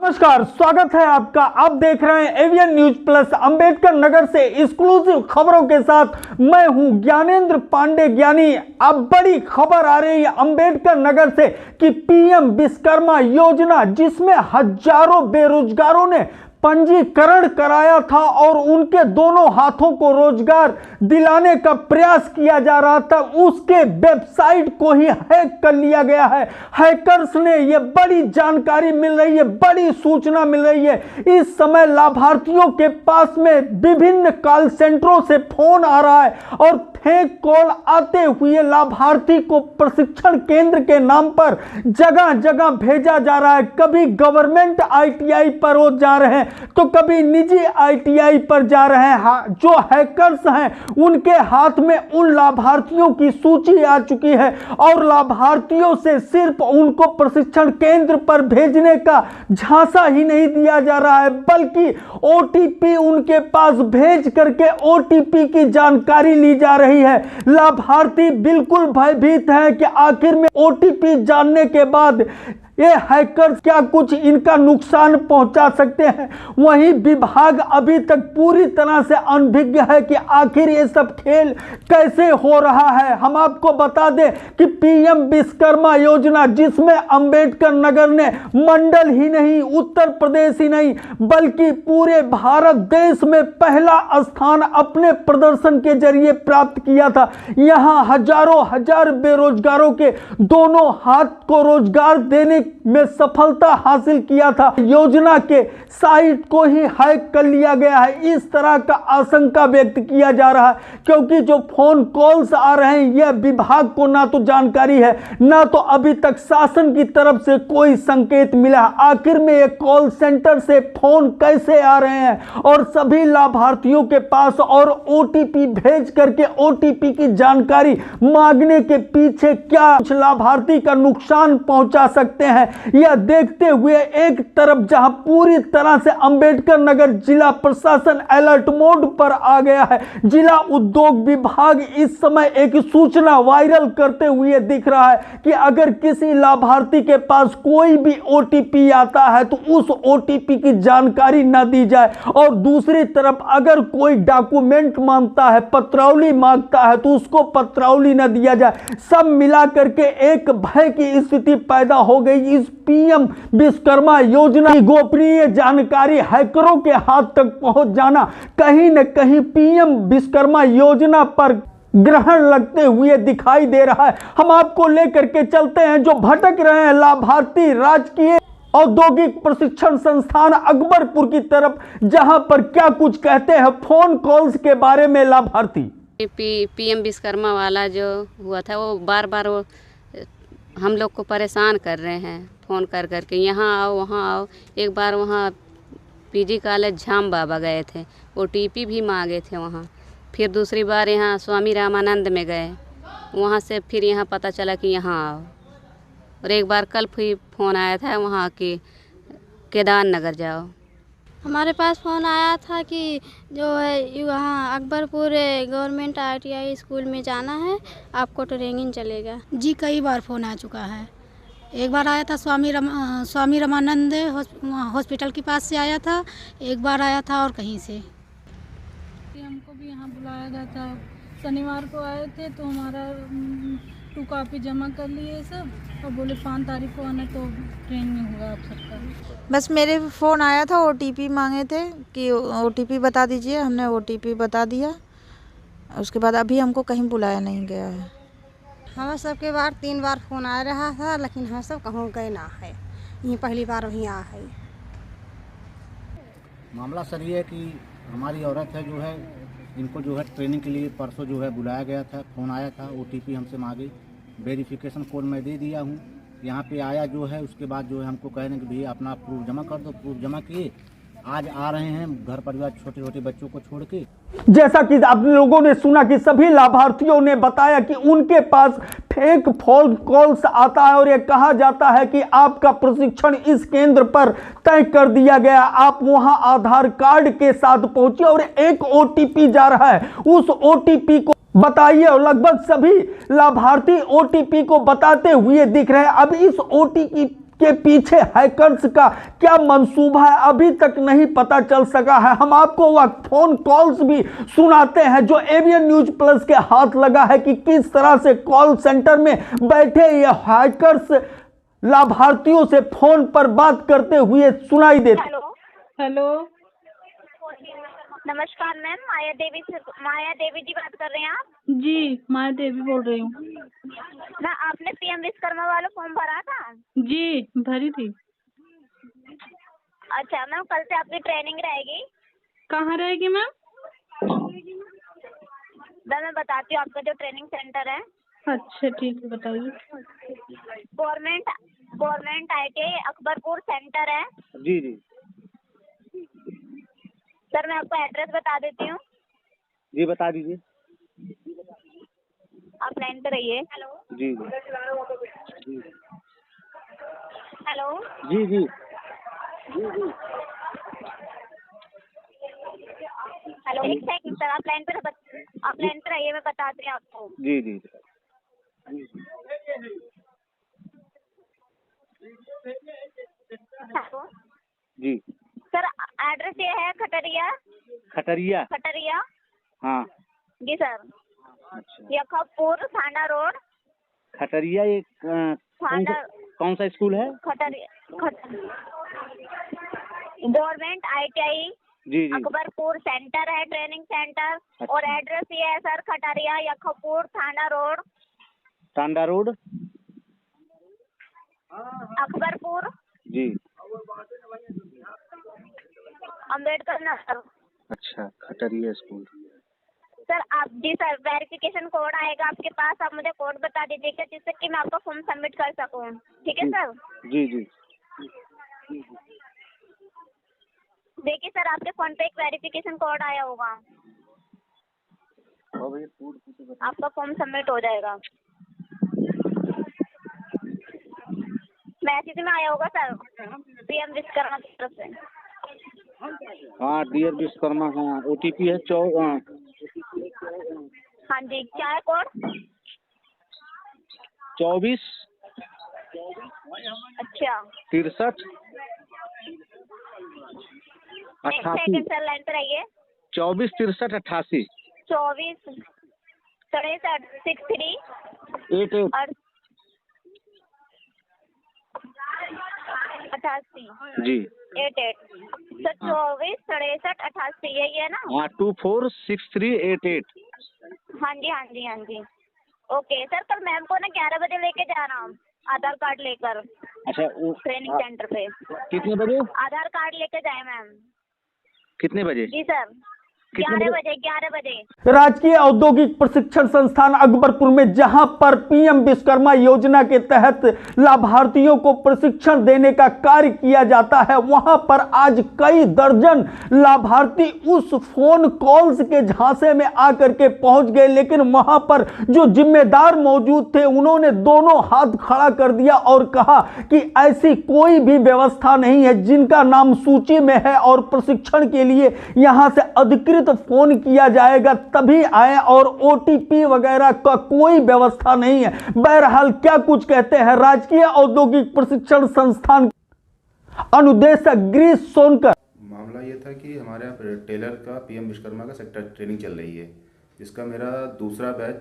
नमस्कार, स्वागत है आपका। आप देख रहे हैं AVN news plus. Ambedkar Nagar से एक्सक्लूसिव खबरों के साथ मैं हूं ज्ञानेंद्र पांडे ज्ञानी। अब बड़ी खबर आ रही है अंबेडकर नगर से कि पीएम विश्वकर्मा योजना, जिसमें हजारों बेरोजगारों ने पंजीकरण कराया था और उनके दोनों हाथों को रोजगार दिलाने का प्रयास किया जा रहा था, उसके वेबसाइट को ही हैक कर लिया गया है। हैकर्स ने ये बड़ी जानकारी मिल रही है, बड़ी सूचना मिल रही है। इस समय लाभार्थियों के पास में विभिन्न कॉल सेंटरों से फोन आ रहा है और फेक कॉल आते हुए लाभार्थी को प्रशिक्षण केंद्र के नाम पर जगह जगह भेजा जा रहा है। कभी गवर्नमेंट आईटीआई पर वो जा रहे हैं तो कभी निजी आईटीआई पर जा रहे हैं। जो हैकर्स हैं उनके हाथ में उन लाभार्थियों की सूची आ चुकी है और लाभार्थियों से सिर्फ उनको प्रशिक्षण केंद्र पर भेजने का झांसा ही नहीं दिया जा रहा है, बल्कि ओटीपी उनके पास भेज करके ओटीपी की जानकारी ली जा रही है। लाभार्थी बिल्कुल भयभीत है कि आखिर में ओटीपी जानने के बाद ये हैकर्स क्या कुछ इनका नुकसान पहुंचा सकते हैं। वहीं विभाग अभी तक पूरी तरह से अनभिज्ञ है कि आखिर ये सब खेल कैसे हो रहा है। हम आपको बता दें कि पीएम विश्वकर्मा योजना, जिसमें अंबेडकर नगर ने मंडल ही नहीं, उत्तर प्रदेश ही नहीं, बल्कि पूरे भारत देश में पहला स्थान अपने प्रदर्शन के जरिए प्राप्त किया था। यहां हजारों हजार बेरोजगारों के दोनों हाथ को रोजगार देने में सफलता हासिल किया था। योजना के साइट को ही हैक कर लिया गया है, इस तरह का आशंका व्यक्त किया जा रहा है, क्योंकि जो फोन कॉल्स आ रहे हैं यह विभाग को ना तो जानकारी है, ना तो अभी तक शासन की तरफ से कोई संकेत मिला। आखिर में ये कॉल सेंटर से फोन कैसे आ रहे हैं और सभी लाभार्थियों के पास और ओटीपी भेज करके ओटीपी की जानकारी मांगने के पीछे क्या कुछ लाभार्थी का नुकसान पहुंचा सकते हैं, यह देखते हुए एक तरफ जहां पूरी तरह से अंबेडकर नगर जिला प्रशासन अलर्ट मोड पर आ गया है, जिला उद्योग विभाग इस समय एक सूचना वायरल करते हुए दिख रहा है कि अगर किसी लाभार्थी के पास कोई भी ओटीपी आता है तो उस ओटीपी की जानकारी न दी जाए, और दूसरी तरफ अगर कोई डॉक्यूमेंट मांगता है, पत्रावली मांगता है, तो उसको पत्रावली न दिया जाए। सब मिला करके एक भय की स्थिति पैदा हो गई। इस पीएम विश्वकर्मा योजना की गोपनीय जानकारी हैकरों के हाथ तक पहुंच जाना कहीं न कहीं पीएम विश्वकर्मा योजना पर ग्रहण लगते हुए दिखाई दे रहा है। हम आपको लेकर के चलते हैं जो भटक रहे हैं लाभार्थी राजकीय औद्योगिक प्रशिक्षण संस्थान अकबरपुर की तरफ, जहां पर क्या कुछ कहते हैं फोन कॉल्स के बारे में लाभार्थी। पीएम विश्वकर्मा वाला जो हुआ था वो बार बार वो हम लोग को परेशान कर रहे हैं, फ़ोन कर करके यहाँ आओ वहाँ आओ। एक बार वहाँ पीजी कॉलेज झाम बाबा गए थे, ओटीपी भी मांगे थे वहाँ। फिर दूसरी बार यहाँ स्वामी रामानंद में गए, वहाँ से फिर यहाँ पता चला कि यहाँ आओ। और एक बार कल फिर फ़ोन आया था वहाँ कि केदारनगर जाओ। हमारे पास फ़ोन आया था कि जो है वहाँ अकबरपुर गवर्नमेंट आईटीआई स्कूल में जाना है, आपको ट्रेनिंग चलेगा। जी कई बार फ़ोन आ चुका है। एक बार आया था स्वामी रामानंद हॉस्पिटल के पास से आया था, एक बार आया था और कहीं से। हमको भी यहाँ बुलाया गया था, शनिवार को आए थे तो हमारा 2 कॉपी जमा कर लिए सब, और बोले 5 तारीख को आना तो ट्रेनिंग होगा आप सबका। बस मेरे फ़ोन आया था, ओटीपी मांगे थे कि ओटीपी बता दीजिए, हमने ओटीपी बता दिया। उसके बाद अभी हमको कहीं बुलाया नहीं गया है। हम सबके बार 3 बार फ़ोन आ रहा था, लेकिन हम सब कहूँ गए ना है, ये पहली बार वहीं आ है। मामला सर ये है कि हमारी औरत है जो है, इनको जो है ट्रेनिंग के लिए परसों जो है बुलाया गया था, फ़ोन आया था, ओटीपी हमसे मांगे, वेरिफिकेशन कोड मैं दे दिया हूँ। यहाँ पे आया जो है, उसके बाद जो है हमको कह रहे हैं कि भैया अपना प्रूफ जमा कर दो। प्रूफ जमा किए, आज आ रहे हैं घर परिवार छोटे छोटे बच्चों को छोड़ के। जैसा कि आप लोगों ने सुना कि सभी लाभार्थियों ने बताया कि उनके पास फेक फोन कॉल्स आता है और यह कहा जाता है कि आपका प्रशिक्षण इस केंद्र पर तय कर दिया गया, आप वहां आधार कार्ड के साथ पहुंचे और एक ओटीपी जा रहा है, उस ओटीपी को बताइए। और लगभग सभी लाभार्थी ओटीपी को बताते हुए दिख रहे हैं। अब इस ओटीपी के पीछे हैकर्स का क्या मंसूबा है अभी तक नहीं पता चल सका है। हम आपको वह फोन कॉल्स भी सुनाते हैं जो एवीएन न्यूज प्लस के हाथ लगा है कि किस तरह से कॉल सेंटर में बैठे ये हैकर्स लाभार्थियों से फोन पर बात करते हुए सुनाई देते। हेलो, नमस्कार मैम, माया देवी जी बात कर रहे हैं आप? जी माया देवी बोल रही हूँ। ना आपने पीएम विश्वकर्मा वाला फॉर्म भरा था? जी भरी थी। अच्छा मैम, कल से आपकी ट्रेनिंग रहेगी। कहाँ रहेगी मैम? मैं बताती हूँ आपका जो ट्रेनिंग सेंटर है। अच्छा ठीक है, बताइए। गवर्नमेंट ITI अकबरपुर सेंटर है। जी जी सर मैं आपको एड्रेस बता देती हूँ। जी बता दीजिए। आप लाइन पे रहिए। हेलो जी हेलो जी जी हेलो, एक सेकंड सर, आप लाइन पे रहिए, मैं बताती हूँ आपको। जी जी हेलो जी सर, एड्रेस ये है खटरिया। हाँ जी सर। अच्छा, यखपुर थाना रोड। खटरिया ये कौन सा स्कूल है? गवर्नमेंट ITI जी जी अकबरपुर सेंटर है, ट्रेनिंग सेंटर। अच्छा। और एड्रेस ये है सर, खटरिया यखपुर थाना रोड, टांडा रोड, अकबरपुर जी। अम्बेडकर नगर। अच्छा, खटरिया स्कूल। सर आप जी सर, वेरिफिकेशन कोड आएगा आपके पास, आप मुझे कोड बता दीजिएगा जिससे कि मैं आपका फॉर्म सबमिट कर सकूं। ठीक है सर? जी जी देखिए सर, आपके फोन पे एक वेरिफिकेशन कोड आया होगा, आपका फॉर्म सबमिट हो जाएगा। मैसेज में आया होगा सर, पीएम विश्वकर्मा की तरफ से। हाँ, डियर विश्वकर्मा। हाँ, OTP है हाँ जी, क्या है कोड? 24 अच्छा, 63 एक 88। सेकंड सर, लाइन पे रहिए। 24 63 88 24 63 63 88 और 88 जी 88 सर। 24 63 88 यही है ना? हाँ, 246388। हाँ जी। ओके सर, कल मैम को ना 11 बजे लेके जाना, आधार कार्ड लेकर। अच्छा, ट्रेनिंग सेंटर पे कितने बजे? आधार कार्ड लेके जाए मैम। कितने बजे? जी सर, 11 बजे। राजकीय औद्योगिक प्रशिक्षण संस्थान अकबरपुर में जहां पर पीएम विश्वकर्मा योजना के तहत लाभार्थियों को प्रशिक्षण देने का कार्य किया जाता है, वहां पर आज कई दर्जन लाभार्थी उस फोन कॉल्स के झांसे में आकर के पहुंच गए। लेकिन वहां पर जो जिम्मेदार मौजूद थे उन्होंने दोनों हाथ खड़ा कर दिया और कहा कि ऐसी कोई भी व्यवस्था नहीं है, जिनका नाम सूची में है और प्रशिक्षण के लिए यहां से अधिकृत फोन किया जाएगा तभी आए, और OTP वगैरह का कोई व्यवस्था नहीं है। बहरहाल क्या कुछ कहते हैं राजकीय औद्योगिक प्रशिक्षण संस्थान अनुदेशक गिरीश सोनकर। मामला ये था कि हमारे यहाँ टेलर का पीएम विश्वकर्मा का सेक्टर ट्रेनिंग चल रही है, जिसका मेरा दूसरा बैच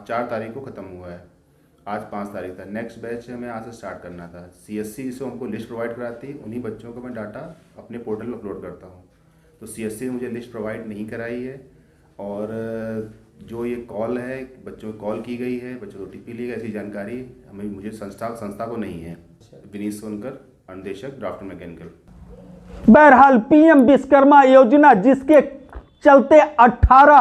4 तारीख को ख़त्म हुआ है। आज 5 तारीख था। नेक्स्ट बैच हमें आज से स्टार्ट करना था। CSC से हमको लिस्ट प्रोवाइड कराती, उन्हीं बच्चों को मैं डाटा अपने पोर्टल में अपलोड करता हूँ। तो CSC ने मुझे लिस्ट प्रोवाइड नहीं कराई है, और जो ये कॉल है, बच्चों को कॉल की गई है, बच्चों को OTP ली गई, ऐसी जानकारी मुझे संस्था को नहीं है। विनीत सोनकर, अनुदेशक ड्राफ्ट मैकेनिकल। बहरहाल पीएम विश्वकर्मा योजना जिसके चलते 18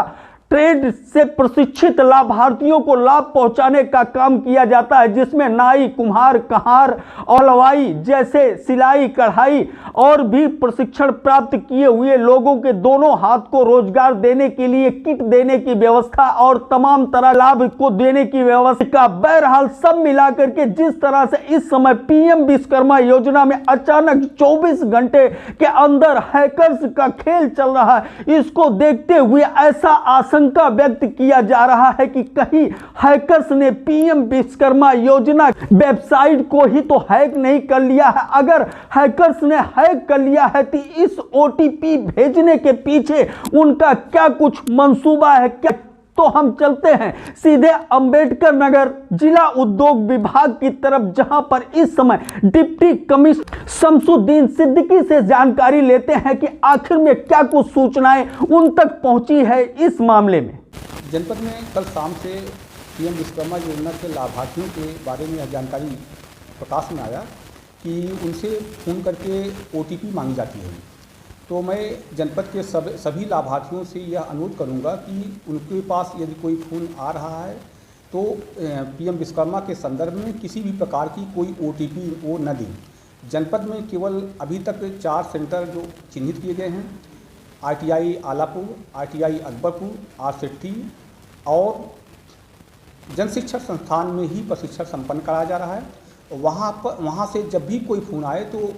ट्रेड से प्रशिक्षित लाभार्थियों को लाभ पहुंचाने का काम किया जाता है, जिसमें नाई, कुम्हार, कहार और हलवाई जैसे सिलाई, कढ़ाई और भी प्रशिक्षण प्राप्त किए हुए लोगों के दोनों हाथ को रोजगार देने के लिए किट देने की व्यवस्था और तमाम तरह लाभ को देने की व्यवस्था। बहरहाल सब मिलाकर के जिस तरह से इस समय पीएम विश्वकर्मा योजना में अचानक 24 घंटे के अंदर हैकर्स का खेल चल रहा है, इसको देखते हुए ऐसा आशंका आशंका व्यक्त किया जा रहा है कि कहीं हैकर्स ने पीएम विश्वकर्मा योजना वेबसाइट को ही तो हैक नहीं कर लिया है। अगर हैकर्स ने हैक कर लिया है तो इस ओटीपी भेजने के पीछे उनका क्या कुछ मंसूबा है क्या? तो हम चलते हैं सीधे अंबेडकर नगर जिला उद्योग विभाग की तरफ, जहां पर इस समय डिप्टी कमिश्नर शमसुद्दीन सिद्दीकी से जानकारी लेते हैं कि आखिर में क्या कुछ सूचनाएं उन तक पहुंची है इस मामले में। जनपद में कल शाम से पीएम विश्वकर्मा योजना के लाभार्थियों के बारे में यह जानकारी प्रकाश में आया कि उनसे फ़ोन करके ओटीपी मांगी जाती है। तो मैं जनपद के सभी लाभार्थियों से यह अनुरोध करूंगा कि उनके पास यदि कोई फ़ोन आ रहा है तो पीएम विश्वकर्मा के संदर्भ में किसी भी प्रकार की कोई ओटीपी वो न दें। जनपद में केवल अभी तक 4 सेंटर जो चिन्हित किए गए हैं, आरटीआई आलापुर, आरटीआई अकबरपुर, आरसेट्टी और जन शिक्षण संस्थान में ही प्रशिक्षण संपन्न कराया जा रहा है। वहाँ से जब भी कोई फ़ोन आए तो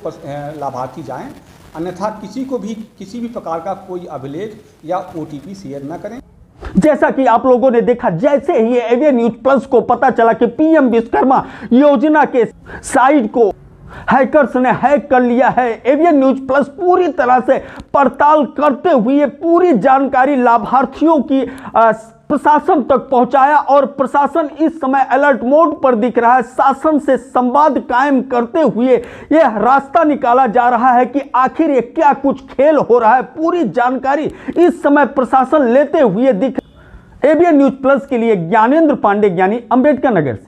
लाभार्थी जाएं, अन्यथा किसी भी प्रकार का कोई अभिलेख या ओटीपी शेयर न करें। जैसा कि आप लोगों ने देखा, जैसे ही एवियन न्यूज प्लस को पता चला कि पीएम विश्वकर्मा योजना के साइट को हैकर्स ने हैक कर लिया है, एवियन न्यूज प्लस पूरी तरह से पड़ताल करते हुए पूरी जानकारी लाभार्थियों की प्रशासन तक पहुंचाया और प्रशासन इस समय अलर्ट मोड पर दिख रहा है। शासन से संवाद कायम करते हुए यह रास्ता निकाला जा रहा है कि आखिर ये क्या कुछ खेल हो रहा है। पूरी जानकारी इस समय प्रशासन लेते हुए दिख। एवियन न्यूज प्लस के लिए ज्ञानेंद्र पांडे, ज्ञानी, अंबेडकर नगर से।